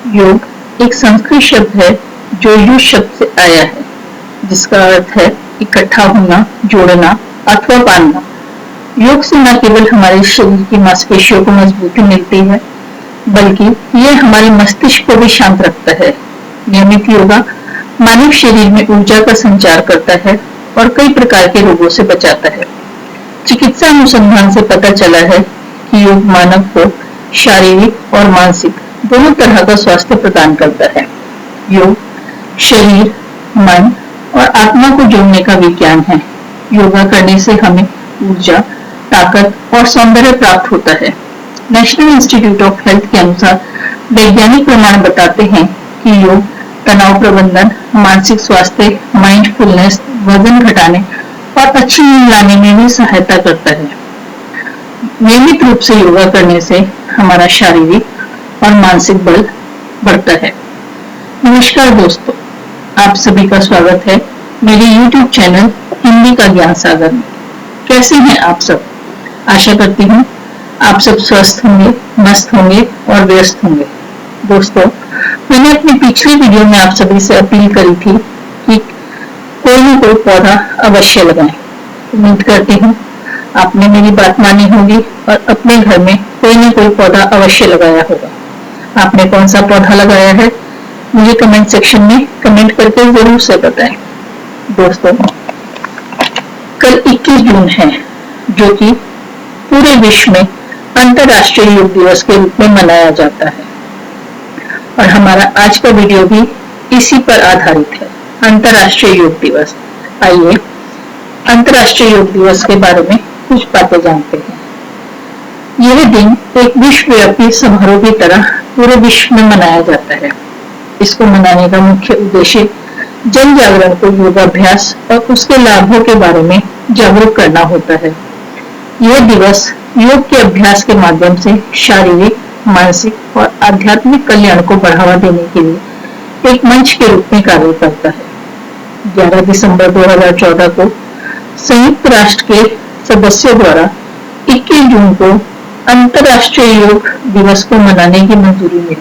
योग एक संस्कृत शब्द है जो युग शब्द से आया है, जिसका अर्थ है इकट्ठा होना, जोड़ना अथवा बांधना। योग से न केवल हमारे शरीर की मांसपेशियों को मजबूती मिलती है, बल्कि यह हमारे मस्तिष्क को भी शांत रखता है। नियमित योगा मानव शरीर में ऊर्जा का संचार करता है और कई प्रकार के रोगों से बचाता है। चिकित्सा अनुसंधान से पता चला है कि योग मानव को शारीरिक और मानसिक दोनों तरह का स्वास्थ्य प्रदान करता है। योग शरीर, मन और आत्मा को जोड़ने का विज्ञान है। योगा करने से हमें ऊर्जा, ताकत और सौंदर्य प्राप्त होता है। नेशनल इंस्टीट्यूट ऑफ हेल्थ के अनुसार वैज्ञानिक प्रमाण बताते हैं कि योग तनाव प्रबंधन, मानसिक स्वास्थ्य, माइंडफुलनेस, वजन घटाने और अच्छी नींद लाने में भी सहायता करता है। नियमित रूप से योगा करने से हमारा शारीरिक और मानसिक बल बढ़ता है। नमस्कार दोस्तों, आप सभी का स्वागत है मेरे YouTube चैनल हिंदी का ज्ञान सागर में। कैसे हैं आप सब? आशा करती हूँ आप सब स्वस्थ होंगे, मस्त होंगे और व्यस्त होंगे। दोस्तों, मैंने अपनी पिछली वीडियो में आप सभी से अपील करी थी कि कोई न कोई पौधा अवश्य लगाएं। उम्मीद करती हूँ आपने मेरी बात मानी होगी और अपने घर में कोई न कोई पौधा अवश्य लगाया होगा। आपने कौन सा पौधा लगाया है, मुझे कमेंट सेक्शन में कमेंट करके जरूर से बताएं। दोस्तों, कल 21 जून है, जो कि पूरे विश्व में अंतर्राष्ट्रीय योग दिवस के रूप में मनाया जाता है और हमारा आज का वीडियो भी इसी पर आधारित है, अंतर्राष्ट्रीय योग दिवस। आइए अंतर्राष्ट्रीय योग दिवस के बारे में कुछ बातें जानते हैं। यह दिन एक विश्वव्यापी समारोह की तरह पूरे विश्व में मनाया जाता है। इसको मनाने का मुख्य उद्देश्य जन जागरण को योगाभ्यास और उसके लाभों के बारे में जागरूक करना होता है। यह दिवस योग के अभ्यास के माध्यम से शारीरिक, मानसिक और आध्यात्मिक कल्याण को बढ़ावा देने के लिए एक मंच के रूप में कार्य करता है। 11 दिसंबर 2014 को संयुक्त राष्ट्र के सदस्यों द्वारा 21 जून को अंतर्राष्ट्रीय योग दिवस को मनाने की मंजूरी मिली।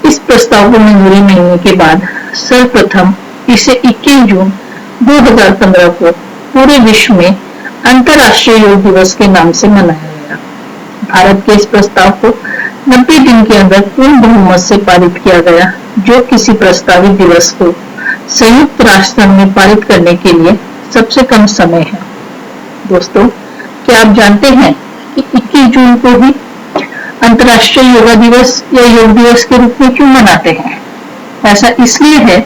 इस प्रस्ताव को मंजूरी मिलने के बाद सर्वप्रथम इसे 21 जून 2015 को पूरे विश्व में अंतर्राष्ट्रीय योग दिवस के नाम से मनाया गया। भारत के इस प्रस्ताव को 90 दिन के अंदर पूर्ण बहुमत से पारित किया गया, जो किसी प्रस्तावित दिवस को संयुक्त राष्ट्र संघ में पारित करने के लिए सबसे कम समय है। दोस्तों, क्या आप जानते हैं कि 21 जून को ही अंतर्राष्ट्रीय योगा दिवस या योग दिवस के रूप में क्यों मनाते हैं? ऐसा इसलिए है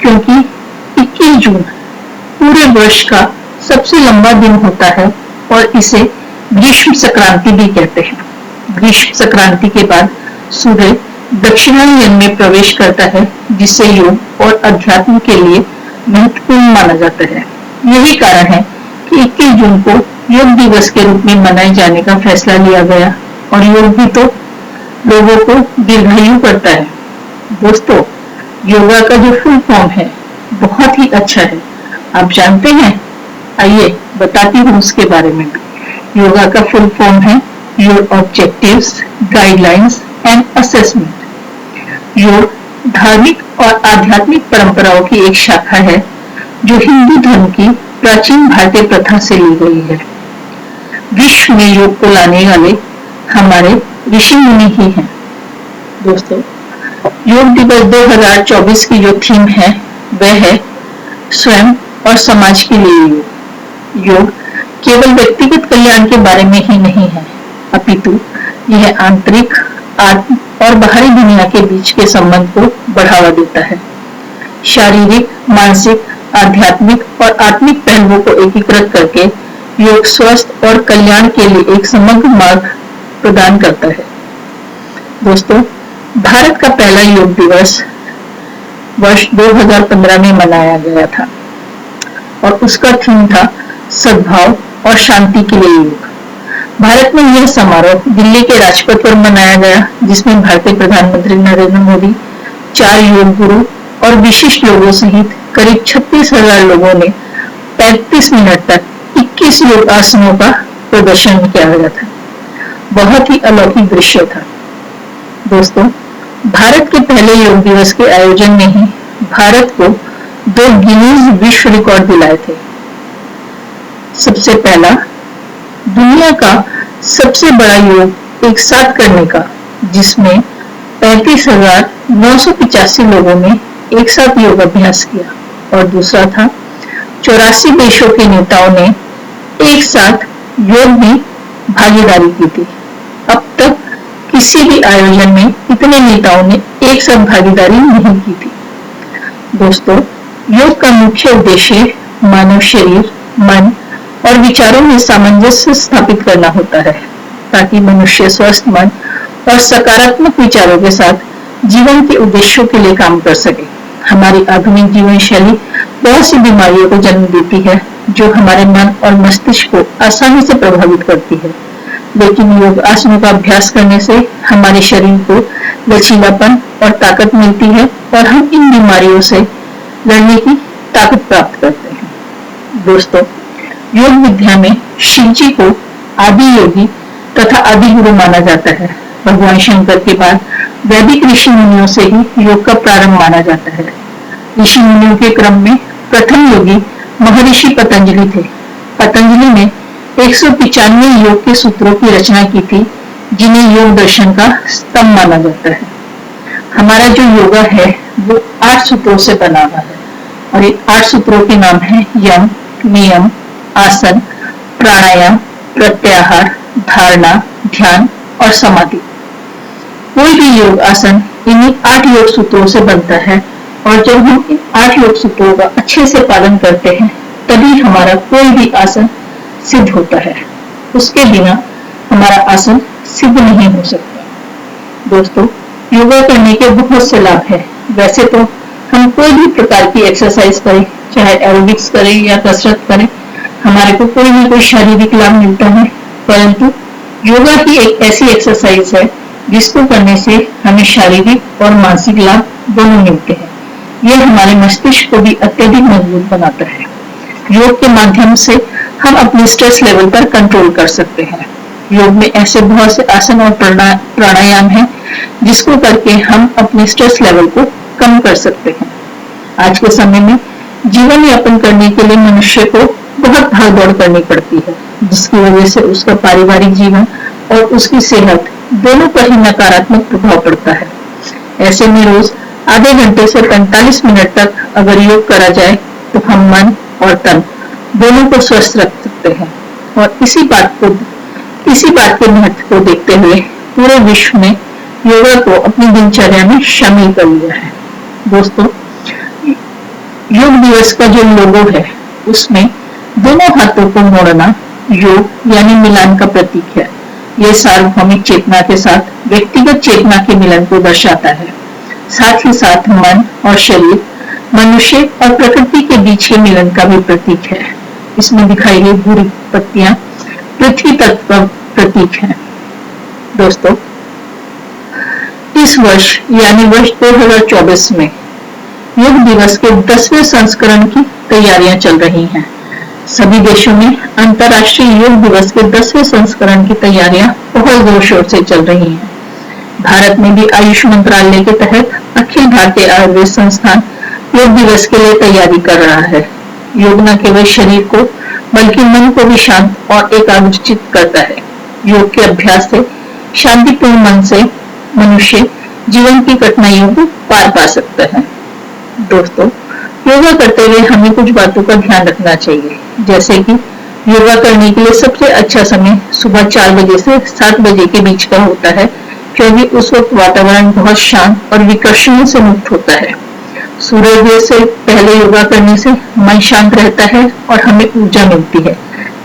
क्योंकि 21 जून पूरे वर्ष का सबसे लंबा दिन होता है और इसे ग्रीष्म संक्रांति भी कहते हैं। ग्रीष्म संक्रांति के बाद सूर्य दक्षिणायन में प्रवेश करता है, जिससे योग और अध्यात्म के लिए महत्वपूर्ण माना जाता है। यही कारण है कि 21 जून को योग दिवस के रूप में मनाए जाने का फैसला लिया गया और योग भी तो लोगों को दीर्घायु करता है। दोस्तों, योगा का जो फुल फॉर्म है बहुत ही अच्छा है। आप जानते हैं? आइए बताती हूँ उसके बारे में भी। योगा का फुल फॉर्म है your objectives, guidelines and assessment. योग धार्मिक और आध्यात्मिक परंपराओं की एक शाखा है जो हिंदू धर्म की प्राचीन भारतीय प्रथा से ली गई है। विश्व में योग को लाने वाले हमारे ऋषि मुनि ही हैं। दोस्तों, योग दिवस 2024 की जो थीम है वह है स्वयं और समाज के लिए योग। योग केवल व्यक्तिगत कल्याण के बारे में ही नहीं है, अपितु यह आंतरिक, आत्म और बाहरी दुनिया के बीच के संबंध को बढ़ावा देता है। शारीरिक, मानसिक, आध्यात्मिक और आत्मिक पहलुओं को एकीकृत करके योग स्वस्थ और कल्याण के लिए एक समग्र मार्ग प्रदान करता है। दोस्तों, भारत का पहला योग दिवस वर्ष 2015 में मनाया गया था और उसका थीम था सद्भाव और शांति के लिए योग। भारत में यह समारोह दिल्ली के राजपथ पर मनाया गया, जिसमें भारतीय प्रधानमंत्री नरेंद्र मोदी, 4 योग गुरु और विशिष्ट लोगों सहित करीब 36,000 लोगों ने 35 मिनट तक 21 योग आसनों का प्रदर्शन किया गया था। बहुत ही अलौकिक दृश्य था। दोस्तों, भारत के पहले योग दिवस के आयोजन में ही भारत को 2 गिनीज विश्व रिकॉर्ड दिलाए थे। सबसे पहला, दुनिया का सबसे बड़ा योग एक साथ करने का, जिसमें 35,985 लोगों ने एक साथ योग अभ्यास किया, और दूसरा था 84 देशों के नेताओं ने एक साथ योग में भागीदारी की थी। अब तक किसी भी आयोजन में इतने नेताओं ने एक साथ भागीदारी नहीं की थी। दोस्तों, योग का मुख्य उद्देश्य मानव शरीर, मन और विचारों में सामंजस्य स्थापित करना होता है, ताकि मनुष्य स्वस्थ मन और सकारात्मक विचारों के साथ जीवन के उद्देश्यों के लिए काम कर सके। हमारी आधुनिक जीवन शैली बहुत सी बीमारियों को जन्म देती है, जो हमारे मन और मस्तिष्क को आसानी से प्रभावित करती है। लेकिन योग आसनों का अभ्यास करने से हमारे शरीर को लचीलापन और ताकत मिलती है, और हम इन बीमारियों से लड़ने की ताकत प्राप्त करते हैं। दोस्तों, योग विद्या में शिव जी को आदि योगी तथा आदि गुरु माना जाता है। भगवान शंकर के बाद वैदिक ऋषि मुनियों से ही योग का प्रारंभ माना जाता है। ऋषि मुनियों के क्रम में प्रथम योगी महर्षि पतंजलि थे। पतंजलि ने 195 योग के सूत्रों की रचना की थी, जिन्हें योग दर्शन का स्तंभ माना जाता है। हमारा जो योगा है वो 8 सूत्रों से बना हुआ है, और ये 8 सूत्रों के नाम है यम, नियम, आसन, प्राणायाम, प्रत्याहार, धारणा, ध्यान और समाधि। कोई भी योग आसन इन्हीं 8 योग सूत्रों से बनता है, और जब हम इन 8 योग सूत्रों का अच्छे से पालन करते हैं, तभी हमारा कोई भी आसन सिद्ध होता है। उसके बिना हमारा आसन सिद्ध नहीं हो सकता। दोस्तों, योगा करने के बहुत से लाभ हैं। वैसे तो हम कोई भी प्रकार की एक्सरसाइज करें, चाहे एरोबिक्स करें या कसरत करें, हमारे को कोई ना कोई शारीरिक लाभ मिलता है, परंतु योगा ही एक ऐसी एक्सरसाइज है जिसको करने से हमें शारीरिक और मानसिक लाभ दोनों मिलते हैं। यह हमारे मस्तिष्क को भी अत्यधिक मजबूत बनाता है। योग के माध्यम से हम अपने स्ट्रेस लेवल पर कंट्रोल कर सकते हैं। योग में ऐसे बहुत से आसन और प्राणायाम हैं, जिसको करके हम अपने स्ट्रेस लेवल को कम कर सकते हैं। आज के समय में जीवन यापन करने के लिए मनुष्य को बहुत भाग दौड़ करनी पड़ती है, जिसकी वजह से उसका पारिवारिक जीवन और उसकी सेहत दोनों पर ही नकारात्मक प्रभाव पड़ता है। ऐसे में रोज आधे घंटे से 45 मिनट तक अगर योग करा जाए तो हम मन और तन दोनों को स्वस्थ रख सकते हैं। और इसी बात के महत्व को देखते हुए पूरे विश्व ने योगा को अपनी दिनचर्या में शामिल कर लिया है। दोस्तों, योग दिवस का जो लोगो है उसमें दोनों हाथों को मोड़ना योग यानी मिलान का प्रतीक है। यह सार्वभौमिक चेतना के साथ व्यक्तिगत चेतना के मिलन को दर्शाता है। साथ ही साथ मन और शरीर, मनुष्य और प्रकृति के बीच के मिलन का भी प्रतीक है। इसमें दिखाई गई भूरी पत्तियां पृथ्वी तत्व का प्रतीक है। दोस्तों, इस वर्ष यानी वर्ष 2024 में योग दिवस के 10वें संस्करण की तैयारियां चल रही हैं। सभी देशों में अंतर्राष्ट्रीय योग दिवस के 10वें संस्करण की तैयारियां बहुत जोर शोर से चल रही हैं। भारत में भी आयुष मंत्रालय के तहत अखिल भारतीय आयुर्वेद संस्थान योग दिवस के लिए तैयारी कर रहा है। योग न केवल शरीर को बल्कि मन को भी शांत और एकाग्रचित करता है। योग के अभ्यास से शांतिपूर्ण मन से मनुष्य जीवन की कठिनाइयों को पार पा सकता है। दोस्तों, योगा करते हुए हमें कुछ बातों का ध्यान रखना चाहिए, जैसे कि योगा करने के लिए सबसे अच्छा समय सुबह 4 बजे से 7 बजे के बीच का होता है, क्योंकि उस वक्त वातावरण बहुत शांत और विकर्षणों से मुक्त होता है। सूर्योदय से पहले योगा करने से मन शांत रहता है और हमें ऊर्जा मिलती है,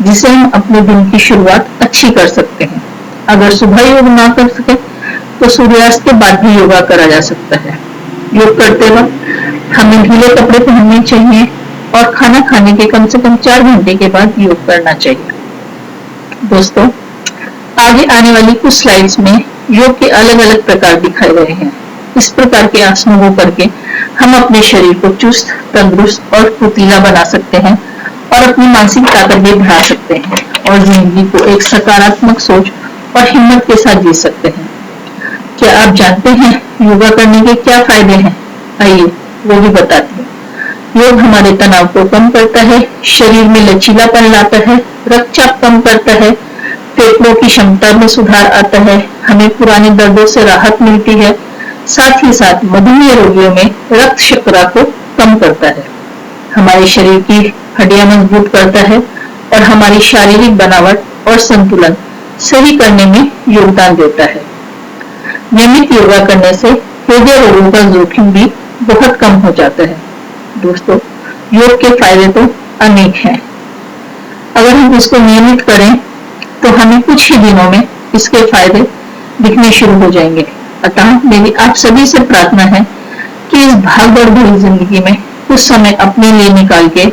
जिससे हम अपने दिन की शुरुआत अच्छी कर सकते हैं। अगर सुबह योग ना कर सके तो सूर्यास्त के बाद भी योगा करा जा सकता है। योग करते वक्त हमें ढीले कपड़े पहनने चाहिए और खाना खाने के कम से कम 4 घंटे के बाद योग करना चाहिए। दोस्तों, आगे आने वाली कुछ स्लाइड्स में योग के अलग अलग प्रकार दिखाए गए हैं। इस प्रकार के आसनों को करके हम अपने शरीर को चुस्त, तंदुरुस्त और फुर्तीला बना सकते हैं और अपनी मानसिक ताकत भी बढ़ा सकते हैं और जिंदगी को एक सकारात्मक सोच और हिम्मत के साथ जी सकते हैं। क्या क्या आप जानते हैं योगा करने के क्या फायदे हैं? आइए वो भी बताती हूँ। योग हमारे तनाव को कम करता है, शरीर में लचीलापन लाता है, रक्तचाप कम करता है, फेफड़ों की क्षमता में सुधार आता है, हमें पुराने दर्दों से राहत मिलती है, साथ ही साथ मधुमेह रोगियों में रक्त शर्करा को कम करता है, हमारे शरीर की हड्डियां मजबूत करता है और हमारी शारीरिक बनावट और संतुलन सही करने में योगदान देता है। नियमित योगा करने से हृदय रोगों का जोखिम भी बहुत कम हो जाता है। दोस्तों, योग के फायदे तो अनेक हैं। अगर हम इसको नियमित करें तो हमें कुछ ही दिनों में इसके फायदे दिखने शुरू हो जाएंगे। अतः मेरी आप सभी से प्रार्थना है कि इस भागदौड़ भरी जिंदगी में कुछ समय अपने लिए निकाल के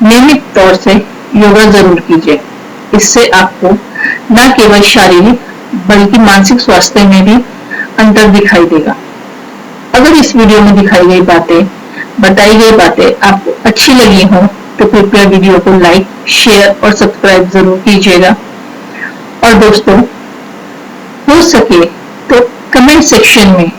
नियमित तौर से योगा जरूर कीजिए। इससे आपको न केवल शारीरिक बल्कि मानसिक स्वास्थ्य में भी अंतर दिखाई देगा। अगर इस वीडियो में दिखाई गई बातें, बताई गई बातें आपको अच्छी लगी हो तो कृपया वीडियो को लाइक, शेयर और सब्सक्राइब जरूर कीजिएगा। और दोस्तों, हो सके तो कमेंट सेक्शन में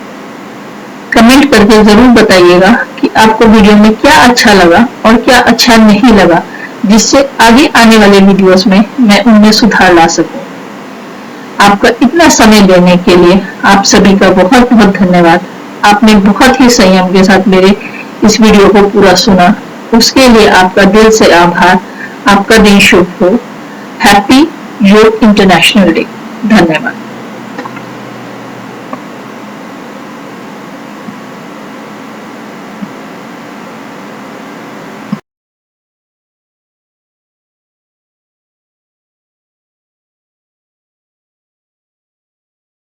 कमेंट करके जरूर बताइएगा कि आपको वीडियो में क्या अच्छा लगा और क्या अच्छा नहीं लगा, जिससे आगे आने वाले वीडियोस में मैं उनमें सुधार ला सकूं। आपका इतना समय देने के लिए आप सभी का बहुत बहुत धन्यवाद। आपने बहुत ही संयम के साथ मेरे इस वीडियो को पूरा सुना, उसके लिए आपका दिल से आभार। आपका दिन शुभ हो। हैप्पी योग इंटरनेशनल डे। धन्यवाद।